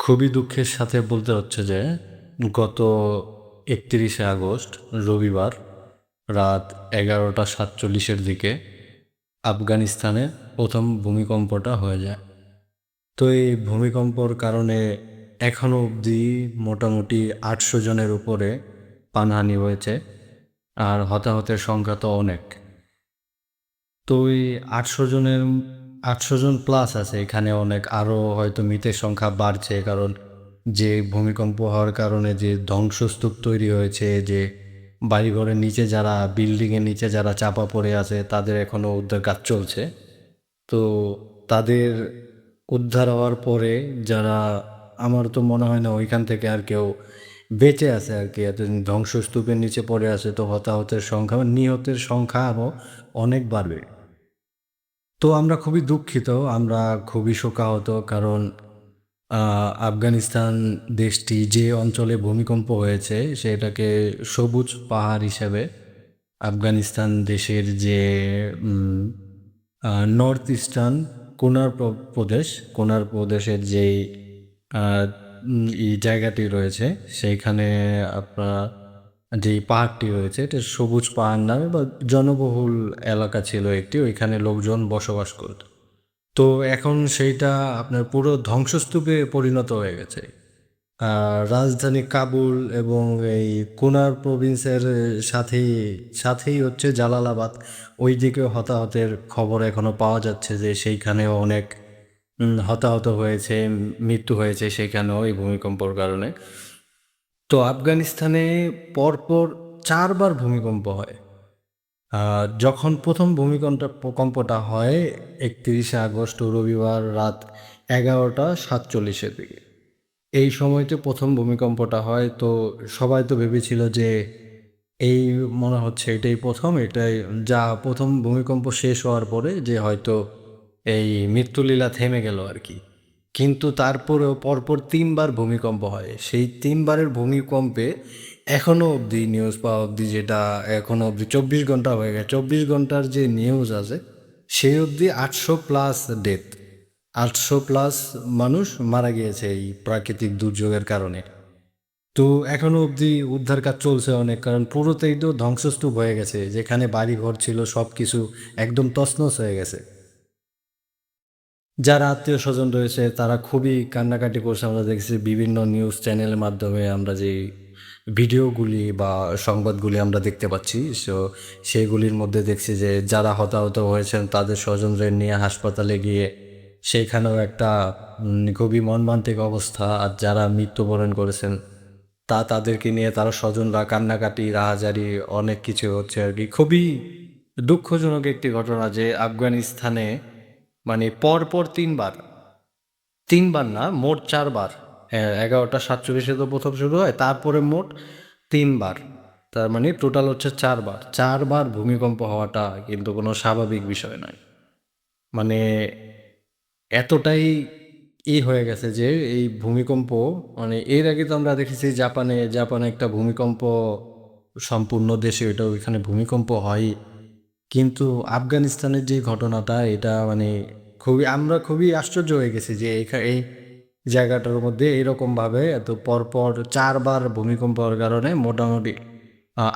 খুবই দুঃখের সাথে বলতে হচ্ছে যে গত ৩১শে আগস্ট রবিবার রাত 11:47 দিকে আফগানিস্তানে প্রথম ভূমিকম্পটা হয়ে যায়। তো এই ভূমিকম্পর কারণে এখনও অবধি মোটামুটি 800 জনের উপরে প্রাণহানি হয়েছে, আর হতাহতের সংখ্যা তো অনেক। তো এই 800 জন প্লাস আছে এখানে, অনেক আরও হয়তো মৃতের সংখ্যা বাড়ছে, কারণ যে ভূমিকম্প হওয়ার কারণে যে ধ্বংসস্তূপ তৈরি হয়েছে, যে বাড়িঘরের নিচে যারা, বিল্ডিংয়ের নিচে যারা চাপা পড়ে আছে তাদের এখনও উদ্ধার কাজ চলছে। তো তাদের উদ্ধার হওয়ার পরে যারা, আমার তো মনে হয় না ওইখান থেকে আর কেউ বেঁচে আছে আর কি, এতদিন ধ্বংসস্তূপের নিচে পড়ে আছে। তো হতাহতের সংখ্যা, নিহতের সংখ্যা আরও অনেক বাড়বে। তো আমরা খুবই দুঃখিত, আমরা খুবই শোকাহত, কারণ আফগানিস্তান দেশটি যে অঞ্চলে ভূমিকম্প হয়েছে সেটাকে সবুজ পাহাড় হিসেবে আফগানিস্তান দেশের যে নর্থ ইস্টার্ন কোনার প্রদেশের যেই এই জায়গাটি রয়েছে, সেইখানে আপনার যেই পাহাড়টি রয়েছে এটা সবুজ পাহাড় নামে বা জনবহুল এলাকা ছিল একটি, ওইখানে লোকজন বসবাস করত। তো এখন সেইটা আপনার পুরো ধ্বংসস্তূপে পরিণত হয়ে গেছে। রাজধানী কাবুল এবং এই কুনার প্রভিন্সের সাথেই সাথেই হচ্ছে জালালাবাদ, ওই দিকেও হতাহতের খবর এখনও পাওয়া যাচ্ছে যে সেইখানেও অনেক হতাহত হয়েছে, মৃত্যু হয়েছে সেইখানেও এই ভূমিকম্পর কারণে। তো আফগানিস্তানে পরপর 4বার ভূমিকম্প হয়। যখন প্রথম ভূমিকম্পটা হয় 31শে আগস্ট রবিবার রাত 11:47 দিকে, এই সময়তে প্রথম ভূমিকম্পটা হয়। তো সবাই তো ভেবেছিল যে এই মনে হচ্ছে এটাই প্রথম, এটাই যা প্রথম ভূমিকম্প শেষ হওয়ার পরে যে হয়তো এই মৃত্যুলীলা থেমে গেল আর কি। কিন্তু তারপরেও পরপর 3বার ভূমিকম্প হয়। সেই 3বারের ভূমিকম্পে এখনও অবধি নিউজ পাওয়া অবধি, যেটা এখনও অবধি 24 ঘন্টা হয়ে গেছে, 24 ঘন্টার যে নিউজ আছে সেই অবধি 800+ ডেথ, 800+ মানুষ মারা গিয়েছে এই প্রাকৃতিক দুর্যোগের কারণে। তো এখনও অবধি উদ্ধার কাজ চলছে অনেক, কারণ পুরোটাই তো ধ্বংসস্তূপ হয়ে গেছে, যেখানে বাড়ি ঘর ছিল সব কিছু একদম তছনছ হয়ে গেছে। যারা আত্মীয় স্বজন রয়েছে তারা খুবই কান্নাকাটি করছে, আমরা দেখছি বিভিন্ন নিউজ চ্যানেলের মাধ্যমে আমরা যে ভিডিওগুলি বা সংবাদগুলি আমরা দেখতে পাচ্ছি। সেগুলির মধ্যে দেখছি যে যারা হতাহত হয়েছেন তাদের স্বজনদের নিয়ে হাসপাতালে গিয়ে সেইখানেও একটা খুবই মর্মান্তিক অবস্থা, আর যারা মৃত্যুবরণ করেছেন তাদেরকে নিয়ে তারা স্বজনরা কান্নাকাটি, রাহাজারি অনেক কিছু হচ্ছে আর কি। খুবই দুঃখজনক একটি ঘটনা যে আফগানিস্তানে মানে পরপর 3বার না, মোট 4বার। হ্যাঁ, 11:47 তো প্রথম শুরু হয়, তারপরে মোট 3বার, তার মানে টোটাল হচ্ছে 4বার ভূমিকম্প হওয়াটা কিন্তু কোনো স্বাভাবিক বিষয় নয়। মানে এতটাই হয়ে গেছে যে এই ভূমিকম্প, মানে এর আগে তো আমরা দেখেছি জাপানে একটা ভূমিকম্প, সম্পূর্ণ দেশে ওইটা, ওইখানে ভূমিকম্প হয়। কিন্তু আফগানিস্তানের যে ঘটনাটা, এটা মানে আমরা খুবই আশ্চর্য হয়ে গেছি যে এই জায়গাটার মধ্যে এরকমভাবে এত পরপর 4বার ভূমিকম্প হওয়ার কারণে মোটামুটি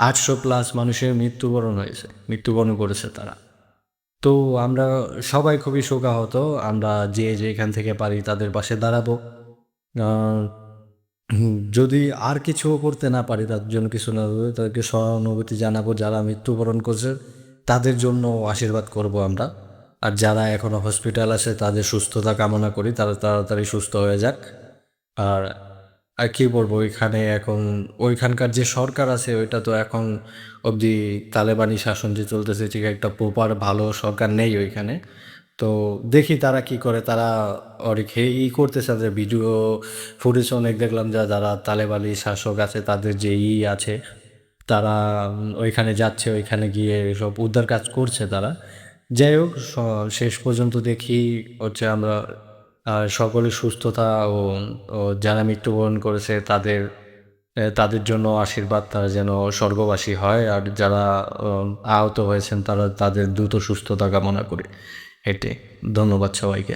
800+ মানুষের মৃত্যুবরণ করেছে তারা। তো আমরা সবাই খুবই শোকাহত, আমরা যেখান থেকে পারি তাদের পাশে দাঁড়াবো। যদি আর কিছু করতে না পারি, তাদের জন্য কিছু না হবে, তাদেরকে সহানুভূতি জানাবো। যারা মৃত্যুবরণ করছে তাদের জন্য আশীর্বাদ করব আমরা, আর যারা এখনও হসপিটাল আছে তাদের সুস্থতা কামনা করি, তারা তাড়াতাড়ি সুস্থ হয়ে যাক। আর আর কী বলবো, ওইখানকার যে সরকার আছে ওইটা তো এখন অবধি তালেবানি শাসন যে চলতেছে, ঠিক একটা প্রপার ভালো সরকার নেই ওইখানে। তো দেখি তারা কি করে, তারা অনেক করতেছে, তাদের ভিডিও ফুটেজ অনেক দেখলাম, যারা তালেবানি শাসক আছে তাদের যে আছে, তারা ওইখানে যাচ্ছে, ওইখানে গিয়ে সব উদ্ধার কাজ করছে তারা। যাই হোক, শেষ পর্যন্ত দেখি হচ্ছে আমরা সকলের সুস্থতা ও যারা মৃত্যুবরণ করেছে তাদের জন্য আশীর্বাদ, তারা যেন স্বর্গবাসী হয়, আর যারা আহত হয়েছেন তাদের দ্রুত সুস্থতা কামনা করি। এটাই। ধন্যবাদ সবাইকে।